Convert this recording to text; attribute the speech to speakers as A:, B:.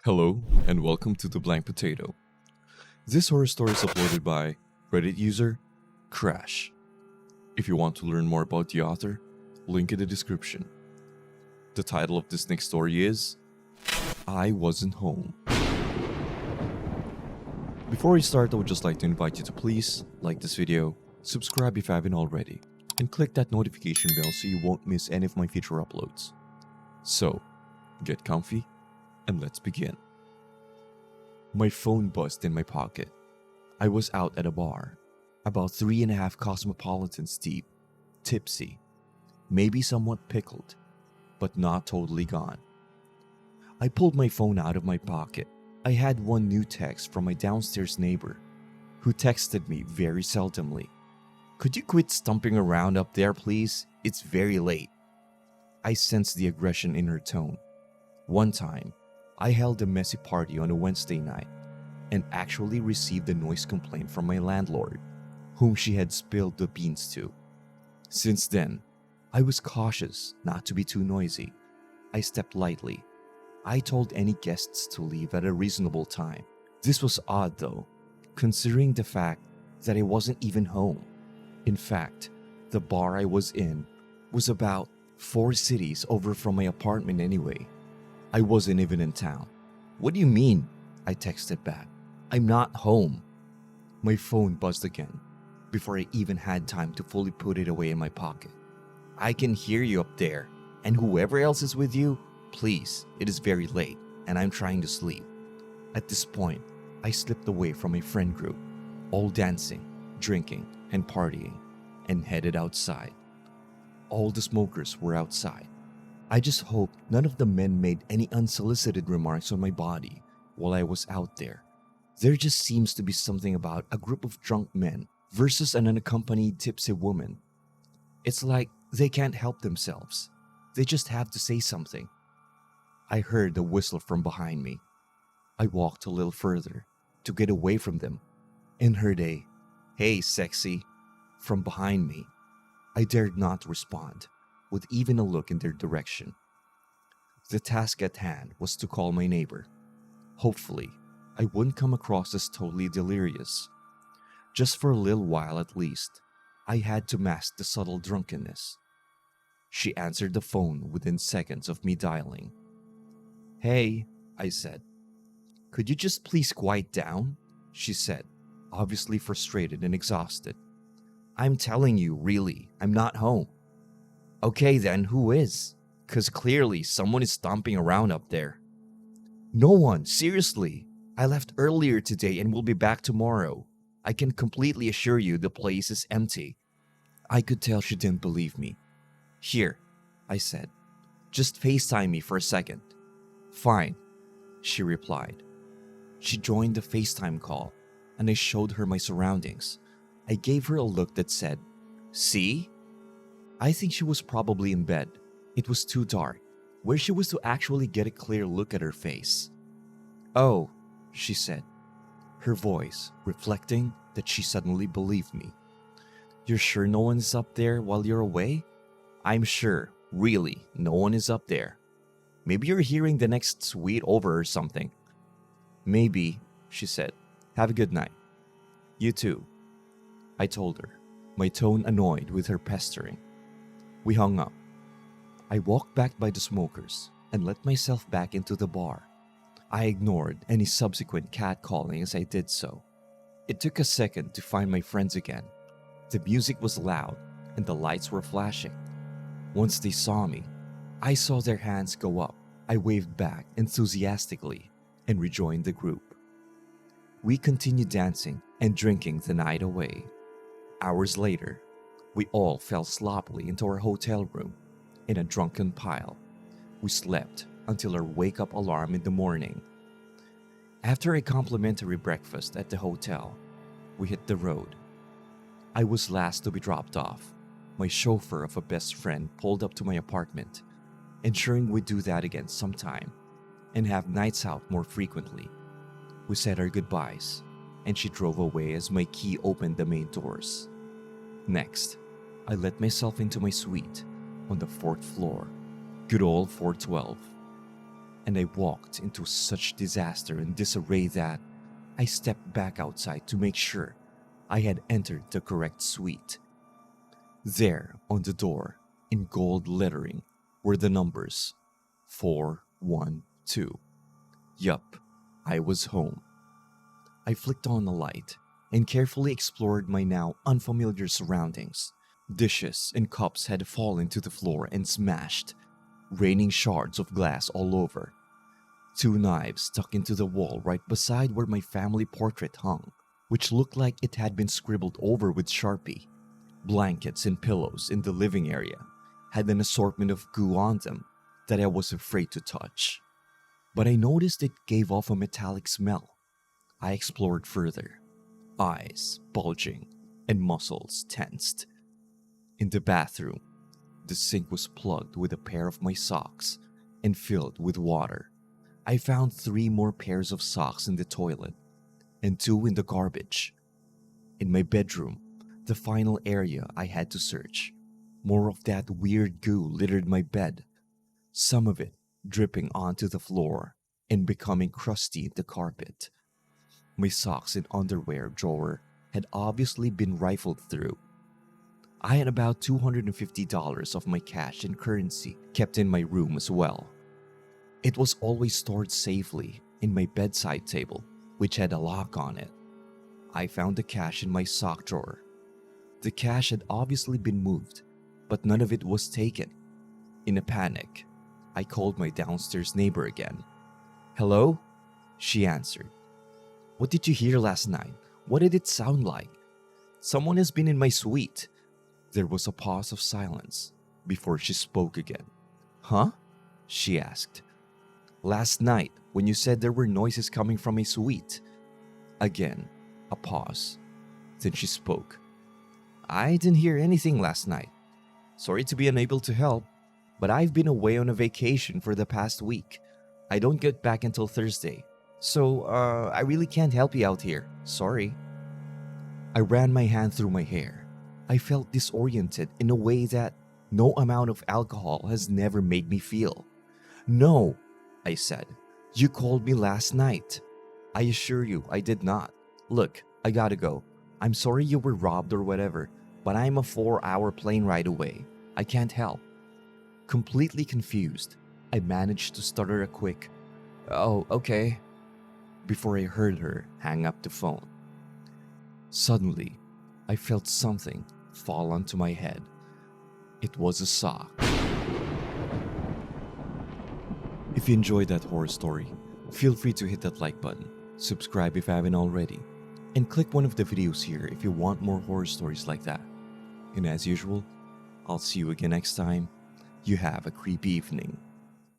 A: Hello, and welcome to The Blank Potato. This horror story is uploaded by Reddit user Crash. If you want to learn more about the author, link in the description. The title of this next story is I Wasn't Home. Before we start, I would just like to invite you to please like this video, subscribe if you haven't already, and click that notification bell so you won't miss any of my future uploads. So, get comfy and let's begin. My phone buzzed in my pocket. I was out at a bar, about 3.5 cosmopolitans deep, tipsy, maybe somewhat pickled, but not totally gone. I pulled my phone out of my pocket. I had one new text from my downstairs neighbor, who texted me very seldomly. "Could you quit stumping around up there, please? It's very late." I sensed the aggression in her tone. One time, I held a messy party on a Wednesday night and actually received a noise complaint from my landlord, whom she had spilled the beans to. Since then, I was cautious not to be too noisy. I stepped lightly. I told any guests to leave at a reasonable time. This was odd though, considering the fact that I wasn't even home. In fact, the bar I was in was about 4 cities over from my apartment anyway. I wasn't even in town. "What do you mean?" I texted back. "I'm not home." My phone buzzed again, before I even had time to fully put it away in my pocket. "I can hear you up there, and whoever else is with you, please, it is very late, and I'm trying to sleep." At this point, I slipped away from my friend group, all dancing, drinking, and partying, and headed outside. All the smokers were outside. I just hoped none of the men made any unsolicited remarks on my body while I was out there. There just seems to be something about a group of drunk men versus an unaccompanied tipsy woman. It's like they can't help themselves. They just have to say something. I heard a whistle from behind me. I walked a little further to get away from them and heard a "Hey, sexy," from behind me. I dared not respond with even a look in their direction. The task at hand was to call my neighbor. Hopefully, I wouldn't come across as totally delirious. Just for a little while at least, I had to mask the subtle drunkenness. She answered the phone within seconds of me dialing. "Hey," I said. "Could you just please quiet down?" she said, obviously frustrated and exhausted. "I'm telling you, really, I'm not home." "Okay then, who is? 'Cause clearly someone is stomping around up there." "No one, seriously. I left earlier today and will be back tomorrow. I can completely assure you the place is empty." I could tell she didn't believe me. "Here," I said. "Just FaceTime me for a second." "Fine," she replied. She joined the FaceTime call and I showed her my surroundings. I gave her a look that said, "See?" I think she was probably in bed. It was too dark, where she was to actually get a clear look at her face. "Oh," she said, her voice reflecting that she suddenly believed me. "You're sure no one is up there while you're away?" "I'm sure, really, no one is up there. Maybe you're hearing the next suite over or something." "Maybe," she said. "Have a good night." "You too," I told her, my tone annoyed with her pestering. We hung up. I walked back by the smokers and let myself back into the bar. I ignored any subsequent catcalling as I did so. It took a second to find my friends again. The music was loud and the lights were flashing. Once they saw me, I saw their hands go up. I waved back enthusiastically and rejoined the group. We continued dancing and drinking the night away. Hours later, we all fell sloppily into our hotel room in a drunken pile. We slept until our wake-up alarm in the morning. After a complimentary breakfast at the hotel, we hit the road. I was last to be dropped off. My chauffeur of a best friend pulled up to my apartment, ensuring we'd do that again sometime and have nights out more frequently. We said our goodbyes, and she drove away as my key opened the main doors. Next, I let myself into my suite on the 4th floor. Good old 412. and I walked into such disaster and disarray that I stepped back outside to make sure I had entered the correct suite. There, on the door, in gold lettering, were the numbers 412. Yup, I was home. I flicked on the light and carefully explored my now unfamiliar surroundings. Dishes and cups had fallen to the floor and smashed, raining shards of glass all over. 2 knives stuck into the wall right beside where my family portrait hung, which looked like it had been scribbled over with Sharpie. Blankets and pillows in the living area had an assortment of goo on them that I was afraid to touch. But I noticed it gave off a metallic smell. I explored further, eyes bulging and muscles tensed. In the bathroom, the sink was plugged with a pair of my socks and filled with water. I found 3 more pairs of socks in the toilet and 2 in the garbage. In my bedroom, the final area I had to search, more of that weird goo littered my bed, some of it dripping onto the floor and becoming crusty in the carpet. My socks and underwear drawer had obviously been rifled through. I had about $250 of my cash and currency kept in my room as well. It was always stored safely in my bedside table, which had a lock on it. I found the cash in my sock drawer. The cash had obviously been moved, but none of it was taken. In a panic, I called my downstairs neighbor again. "Hello?" She answered. "What did you hear last night? What did it sound like?" "Someone has been in my suite." There was a pause of silence before she spoke again. "Huh?" she asked. "Last night, when you said there were noises coming from a suite." Again, a pause. Then she spoke. "I didn't hear anything last night. Sorry to be unable to help, but I've been away on a vacation for the past week. I don't get back until Thursday. So, I really can't help you out here. Sorry." I ran my hand through my hair. I felt disoriented in a way that no amount of alcohol has never made me feel. "No," I said. "You called me last night." "I assure you, I did not. Look, I gotta go. I'm sorry you were robbed or whatever, but I'm a 4-hour plane ride away. I can't help." Completely confused, I managed to stutter a quick, "Oh, okay," before I heard her hang up the phone. Suddenly, I felt something fall onto my head. It was a sock. If you enjoyed that horror story, feel free to hit that like button, subscribe if you haven't already, and click one of the videos here if you want more horror stories like that. And as usual, I'll see you again next time. You have a creepy evening.